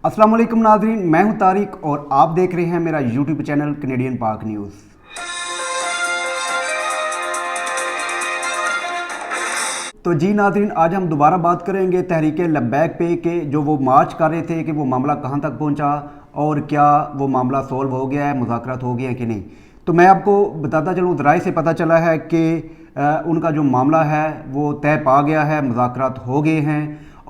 अस्सलाम वालेकुम नाज़रीन, मैं हूं तारिक और आप देख रहे हैं मेरा यूट्यूब चैनल कैनेडियन पाक न्यूज़। तो जी नाज़रीन, आज हम दोबारा बात करेंगे तहरीक लब्बैक पे कि जो वो मार्च कर रहे थे कि वो मामला कहां तक पहुंचा और क्या वो मामला सॉल्व हो गया है, मुज़ाकरात हो गए हैं कि नहीं। तो मैं आपको बताता चलूँ, ज़राए से पता चला है कि उनका जो मामला है वो तय पा गया है, मुज़ाकरात हो गए हैं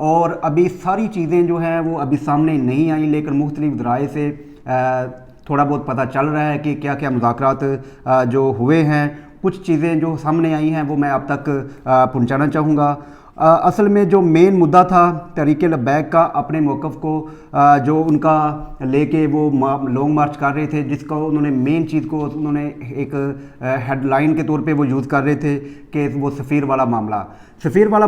और अभी सारी चीज़ें जो हैं वो अभी सामने नहीं आई, लेकिन मुख्तलिफ ज़राए से थोड़ा बहुत पता चल रहा है कि क्या क्या मुज़ाकरात जो हुए हैं। कुछ चीज़ें जो सामने आई हैं वो मैं आप तक पहुंचाना चाहूँगा। असल में जो मेन मुद्दा था तहरीक लब्बैक का, अपने मौक़िफ़ को जो उनका लेके वो लॉन्ग मार्च कर रहे थे, जिसका उन्होंने मेन चीज़ को उन्होंने एक हेडलाइन के तौर पे वो यूज़ कर रहे थे कि वो सफ़ीर वाला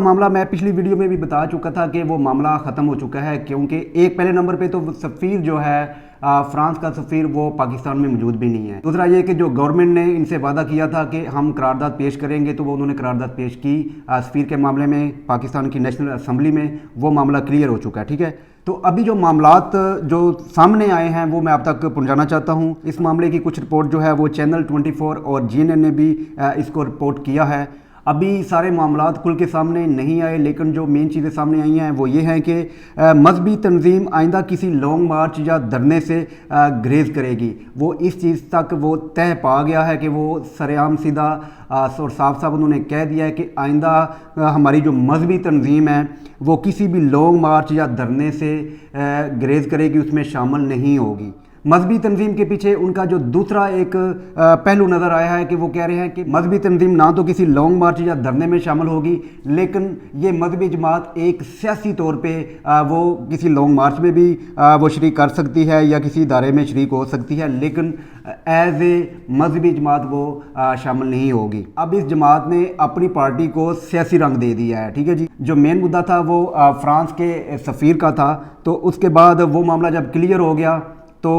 मामला मैं पिछली वीडियो में भी बता चुका था कि वो मामला ख़त्म हो चुका है, क्योंकि एक पहले नंबर पे तो सफ़ीर जो है फ्रांस का सफ़ीर वो पाकिस्तान में मौजूद भी नहीं है। दूसरा ये कि जो गवर्नमेंट ने इनसे वादा किया था कि हम करारदाद पेश करेंगे, तो वो उन्होंने करारदाद पेश की सफ़ीर के मामले में पाकिस्तान की नेशनल असम्बली में। वो मामला क्लियर हो चुका है, ठीक है। तो अभी जो मामलात जो सामने आए हैं वो मैं आप तक पहुंचाना चाहता हूं। इस मामले की कुछ रिपोर्ट जो है वो चैनल 24 और GNN ने भी इसको रिपोर्ट किया है। अभी सारे मामलात खुल के सामने नहीं आए, लेकिन जो मेन चीज़ें सामने आई हैं वो ये हैं कि मजहबी तंजीम आइंदा किसी लॉन्ग मार्च या धरने से ग्रेज़ करेगी। वो इस चीज़ तक वो तय पा गया है कि वो सरेआम सीधा और साफ साफ उन्होंने कह दिया है कि आइंदा हमारी जो मजहबी तंजीम है वो किसी भी लॉन्ग मार्च या धरने से ग्रेज़ करेगी, उसमें शामिल नहीं होगी। मजहबी तंजीम के पीछे उनका जो दूसरा एक पहलू नज़र आया है कि वो कह रहे हैं कि मजहबी तंजीम ना तो किसी लॉन्ग मार्च या धरने में शामिल होगी, लेकिन ये मजहबी जमात एक सियासी तौर पे वो किसी लॉन्ग मार्च में भी वो शरीक कर सकती है या किसी इदारे में शरीक हो सकती है, लेकिन एज ए मजहबी जमात वो शामिल नहीं होगी। अब इस जमात ने अपनी पार्टी को सियासी रंग दे दिया है, ठीक है जी। जो मेन मुद्दा था वो फ्रांस के सफ़ीर का था, तो उसके बाद वो मामला जब क्लियर हो गया तो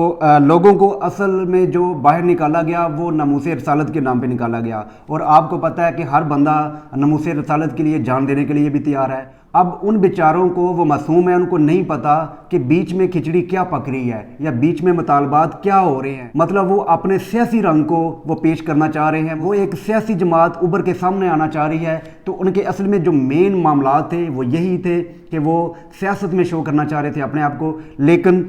लोगों को असल में जो बाहर निकाला गया वो नमूसे रसालत के नाम पे निकाला गया। और आपको पता है कि हर बंदा नमूसे रसालत के लिए जान देने के लिए भी तैयार है। अब उन बेचारों को, वो मासूम है, उनको नहीं पता कि बीच में खिचड़ी क्या पक रही है या बीच में मुतालबात क्या हो रहे हैं। मतलब वो अपने सियासी रंग को वो पेश करना चाह रहे हैं, वो एक सियासी जमात उभर के सामने आना चाह रही है। तो उनके असल में जो मेन मामलात थे वो यही थे कि वो सियासत में शो करना चाह रहे थे अपने आप को, लेकिन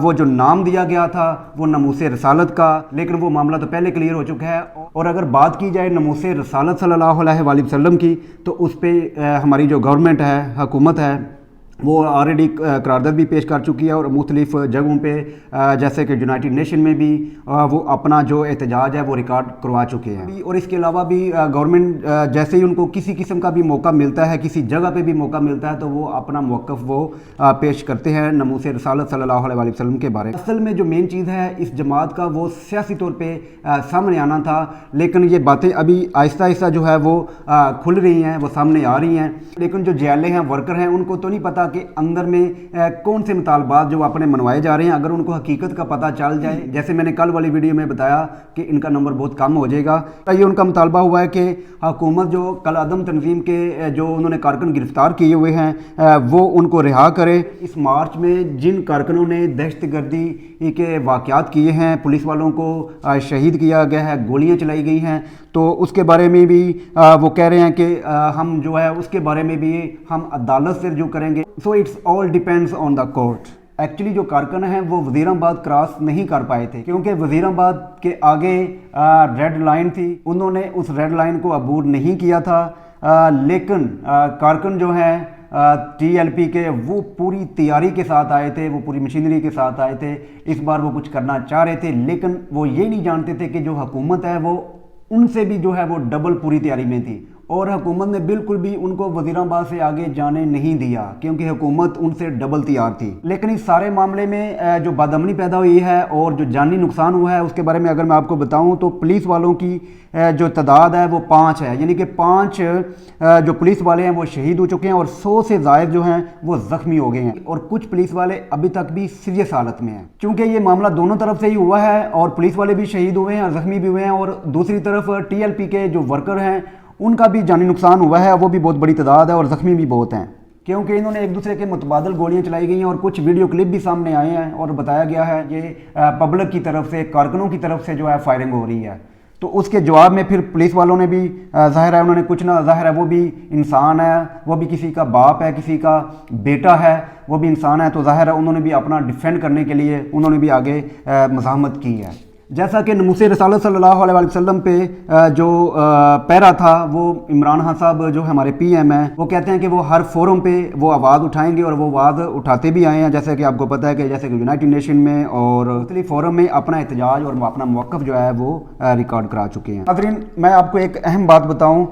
वो जो नाम दिया गया था वो नमूसे रसालत का, लेकिन वो मामला तो पहले क्लियर हो चुका है। और अगर बात की जाए नमूसे रसालत सल्लल्लाहु अलैहि वसल्लम की, तो उस पर हमारी जो गवर्नमेंट है, हुकूमत है, वो ऑलरेडी करारदाद भी पेश कर चुकी है और मुख्तलिफ जगहों पे जैसे कि यूनाइटेड नेशन में भी वो अपना जो एहतजाज है वो रिकॉर्ड करवा चुके हैं। और इसके अलावा भी गवर्नमेंट जैसे ही उनको किसी किस्म का भी मौका मिलता है, किसी जगह पे भी मौका मिलता है, तो वो अपना मौक़िफ़ वो पेश करते हैं नमूसे रसालत सल्लल्लाहु अलैहि वसल्लम के बारे में। असल में जो मेन चीज़ है इस जमात का वो सियासी तौर पर सामने आना था, लेकिन ये बातें अभी आहिस्ता आहिस्ता जो है वो खुल रही हैं, वो सामने आ रही हैं। लेकिन जो जेएलए हैं, वर्कर हैं, उनको तो नहीं पता कि अंदर में कौन से मुतालबात जो अपने मनवाए जा रहे हैं। अगर उनको हकीकत का पता चल जाए, जैसे मैंने कल वाली वीडियो में बताया कि इनका नंबर बहुत कम हो जाएगा, तो ये उनका मुतालबा हुआ है कि हुकूमत जो कल अदम तंजीम के जो उन्होंने कारकुन गिरफ्तार किए हुए हैं वो उनको रिहा करे। इस मार्च में जिन कारकुनों ने दहशतगर्दी के वाक़यात किए हैं, पुलिस वालों को शहीद किया गया है, गोलियाँ चलाई गई हैं, तो उसके बारे में भी वो कह रहे हैं कि हम जो है उसके बारे में भी हम अदालत से रजू करेंगे। So it's all depends on the court. Actually जो कारकुन हैं वो वज़ीराबाद क्रॉस नहीं कर पाए थे, क्योंकि वज़ीराबाद के आगे रेड लाइन थी, उन्होंने उस रेड लाइन को अबूर नहीं किया था। लेकिन कारकुन जो हैं TLP के, वो पूरी तैयारी के साथ आए थे, वो पूरी मशीनरी के साथ आए थे। इस बार वो कुछ करना चाह रहे थे, लेकिन वो ये नहीं जानते थे कि जो हुकूमत है वो उनसे भी जो है वो डबल पूरी तैयारी में थी। और हुकूमत ने बिल्कुल भी उनको वज़ीराबाद से आगे जाने नहीं दिया, क्योंकि हुकूमत उनसे डबल तैयार थी। लेकिन इस सारे मामले में जो बदअमनी पैदा हुई है और जो जानी नुकसान हुआ है, उसके बारे में अगर मैं आपको बताऊं तो पुलिस वालों की जो तादाद है वो 5 है, यानी कि 5 जो पुलिस वाले हैं वो शहीद हो चुके हैं और 100 से ज़ायद जो हैं वो ज़ख्मी हो गए हैं। और कुछ पुलिस वाले अभी तक भी सीरियस हालत में हैं। चूँकि ये मामला दोनों तरफ से ही हुआ है और पुलिस वाले भी शहीद हुए हैं और ज़ख्मी भी हुए हैं, और दूसरी तरफ TLP के जो वर्कर हैं उनका भी जानी नुकसान हुआ है, वो भी बहुत बड़ी तादाद है और ज़ख्मी भी बहुत हैं। क्योंकि इन्होंने एक दूसरे के मुतबादल गोलियां चलाई गई हैं और कुछ वीडियो क्लिप भी सामने आए हैं और बताया गया है ये पब्लिक की तरफ से, कारकुनों की तरफ से जो है फायरिंग हो रही है। तो उसके जवाब में फिर पुलिस वालों ने भी ज़ाहिर है उन्होंने कुछ ना, ज़ाहिर है वो भी इंसान है, वो भी किसी का बाप है, किसी का बेटा है, वो भी इंसान है, तो ज़ाहिर है उन्होंने भी अपना डिफेंड करने के लिए उन्होंने भी आगे मज़ाहमत की है। जैसा कि नमूसे रसालत सल्लल्लाहु अलैहि वसल्लम पे जो पैरा था, वो इमरान खान साहब जो हमारे पीएम हैं वो कहते हैं कि वो हर फोरम पे वो आवाज़ उठाएंगे और वो आवाज़ उठाते भी आए हैं। जैसे कि आपको पता है कि जैसे कि यूनाइटेड नेशन में और मुख्तलिफ फोरम में अपना एहतजाज और अपना मौक़िफ़ जो है वो रिकॉर्ड करा चुके हैं। नाज़रीन, मैं आपको एक अहम बात बताऊँ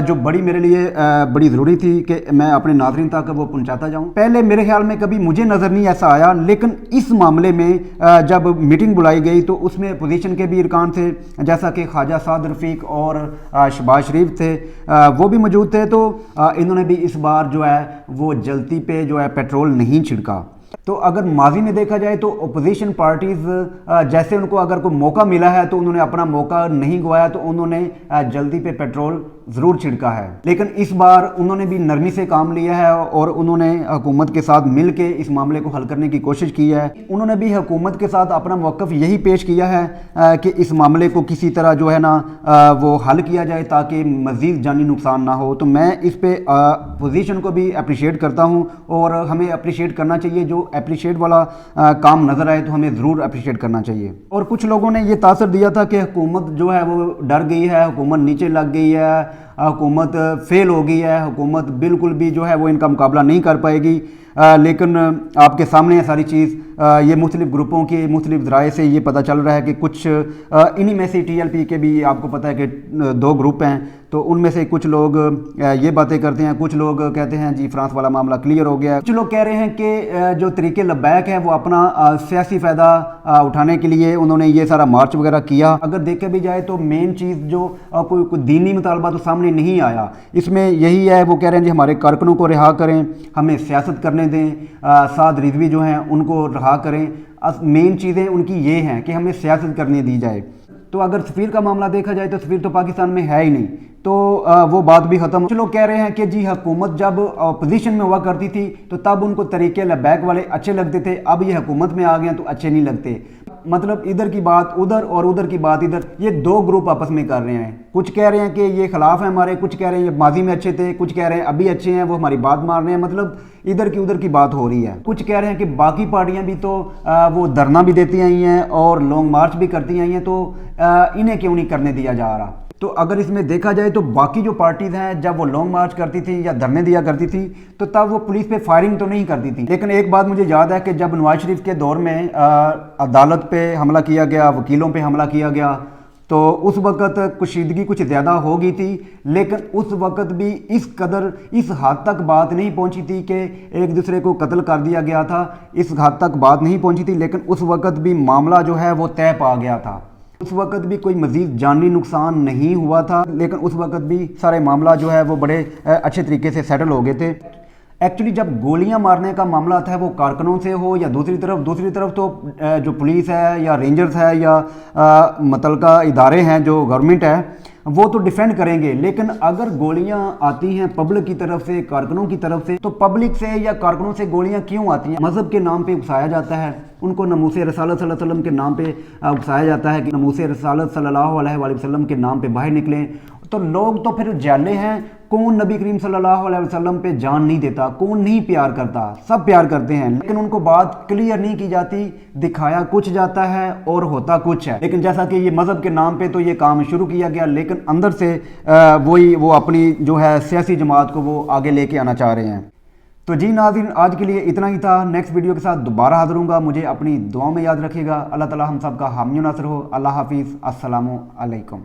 जो बड़ी मेरे लिए बड़ी ज़रूरी थी कि मैं अपने नाज़रीन तक वो पहुँचाता जाऊँ। पहले मेरे ख्याल में कभी मुझे नज़र नहीं ऐसा आया, लेकिन इस मामले में जब मीटिंग बुलाई गई तो उसमें अपोजिशन के भी अरकान थे, जैसा कि ख्वाजा साद रफ़ीक और शहबाज शरीफ थे, वो भी मौजूद थे। तो इन्होंने भी इस बार जो है वो जल्दी पे जो है पेट्रोल नहीं छिड़का। तो अगर माजी में देखा जाए तो अपोजिशन पार्टीज़ जैसे उनको अगर कोई मौका मिला है तो उन्होंने अपना मौका नहीं गवाया, तो उन्होंने जल्दी पे पेट्रोल ज़रूर छिड़का है। लेकिन इस बार उन्होंने भी नरमी से काम लिया है और उन्होंने हुकूमत के साथ मिल के इस मामले को हल करने की कोशिश की है। उन्होंने भी हुकूमत के साथ अपना मौक़िफ़ यही पेश किया है कि इस मामले को किसी तरह जो है ना वो हल किया जाए ताकि मज़ीद जानी नुकसान ना हो। तो मैं इस पे पोजीशन को भी अप्रिशिएट करता हूँ और हमें अप्रिशिएट करना चाहिए। जो अप्रिशिएट वाला काम नज़र आए तो हमें ज़रूर अप्रिशिएट करना चाहिए। और कुछ लोगों ने ये तासर दिया था कि हुकूमत जो है वो डर गई है, हुकूमत नीचे लग गई है, हुकूमत फेल हो गई है, हुकूमत बिल्कुल भी जो है वो इनका मुकाबला नहीं कर पाएगी। लेकिन आपके सामने है सारी चीज़। ये मुख्तलिफ ग्रुपों की मुख्तलिफ ज़राए से ये पता चल रहा है कि कुछ इन्हीं में से TLP के भी आपको पता है कि 2 ग्रुप हैं, तो उनमें से कुछ लोग ये बातें करते हैं, कुछ लोग कहते हैं जी फ्रांस वाला मामला क्लियर हो गया। कुछ लोग कह रहे हैं कि जो तरीके लब्बैक है वो अपना सियासी फ़ायदा उठाने के लिए उन्होंने ये सारा मार्च वगैरह किया। अगर देखा भी जाए तो मेन चीज़ जो कोई दीनी मुतालबा तो सामने नहीं आया, इसमें यही है वो कह रहे हैं जी हमारे कारकुनों को रिहा करें, हमें सियासत करने दें, साद रिजवी जो हैं उनको रहा करें। मेन चीज़ें उनकी ये हैं कि हमें सियासत करने दी जाए। तो अगर सफ़ीर का मामला देखा जाए तो सफ़ीर तो पाकिस्तान में है ही नहीं, तो वो बात भी ख़त्म। कुछ लोग कह रहे हैं कि जी हुकूमत जब अपोजिशन में हुआ करती थी तो तब उनको तरीके लब्बैक वाले अच्छे लगते थे, अब ये हुकूमत में आ गए तो अच्छे नहीं लगते। मतलब इधर की बात उधर और उधर की बात इधर, ये 2 ग्रुप आपस में कर रहे हैं। कुछ कह रहे हैं कि ये खिलाफ है हमारे, कुछ कह रहे हैं ये माजी में अच्छे थे, कुछ कह रहे हैं अभी अच्छे हैं, वो हमारी बात मार रहे हैं। मतलब इधर की उधर की बात हो रही है। कुछ कह रहे हैं कि बाकी पार्टियां भी तो वो धरना भी देती आई हैं और लॉन्ग मार्च भी करती आई हैं, तो इन्हें क्यों नहीं करने दिया जा रहा। तो अगर इसमें देखा जाए तो बाकी जो पार्टीज़ हैं जब वो लॉन्ग मार्च करती थी या धरने दिया करती थी तो तब वो पुलिस पे फायरिंग तो नहीं करती थी। लेकिन एक बात मुझे याद है कि जब नवाज शरीफ के दौर में अदालत पे हमला किया गया, वकीलों पे हमला किया गया, तो उस वक़्त कशीदगी कुछ ज़्यादा हो गई थी। लेकिन उस वक़्त भी इस कदर इस हद तक बात नहीं पहुंची थी कि एक दूसरे को कत्ल कर दिया गया था, इस हद तक बात नहीं पहुंची थी। लेकिन उस वक़्त भी मामला जो है वो तय पा गया था। उस वक़्त भी कोई मज़ीद जानी नुकसान नहीं हुआ था, लेकिन उस वक़्त भी सारे मामला जो है वो बड़े अच्छे तरीके से सेटल हो गए थे। एक्चुअली जब गोलियां मारने का मामला आता है वो कारकुनों से हो या दूसरी तरफ तो जो पुलिस है या रेंजर्स है या मुतल्लिका इदारे हैं जो गवर्नमेंट है वो तो डिफेंड करेंगे। लेकिन अगर गोलियां आती हैं पब्लिक की तरफ से, कारकुनों की तरफ से, तो पब्लिक से या कारकुनों से गोलियां क्यों आती हैं? मज़हब के नाम पे उकसाया जाता है, उनको नमूसे रसालत सल्लल्लाहु अलैहि वसल्लम के नाम पे उकसाया जाता है कि नमूसे रसालत सल्लल्लाहु अलैहि वसल्लम के नाम पे बाहर निकलें। तो लोग तो फिर जाले हैं। कौन नबी करीम सल्लल्लाहु अलैहि वसल्लम पे जान नहीं देता, कौन नहीं प्यार करता, सब प्यार करते हैं। लेकिन उनको बात क्लियर नहीं की जाती, दिखाया कुछ जाता है और होता कुछ है। लेकिन जैसा कि ये मज़हब के नाम पे तो ये काम शुरू किया गया, लेकिन अंदर से वो अपनी जो है सियासी जमात को वो आगे लेके आना चाह रहे हैं। तो जी नाज़रीन, आज के लिए इतना ही था। नेक्स्ट वीडियो के साथ दोबारा हाज़िर होऊंगा। मुझे अपनी दुआओं में याद रखिएगा। अल्लाह ताला हम सब का हामी नासर हो। अल्लाह हाफिज़। अस्सलामु अलैकुम।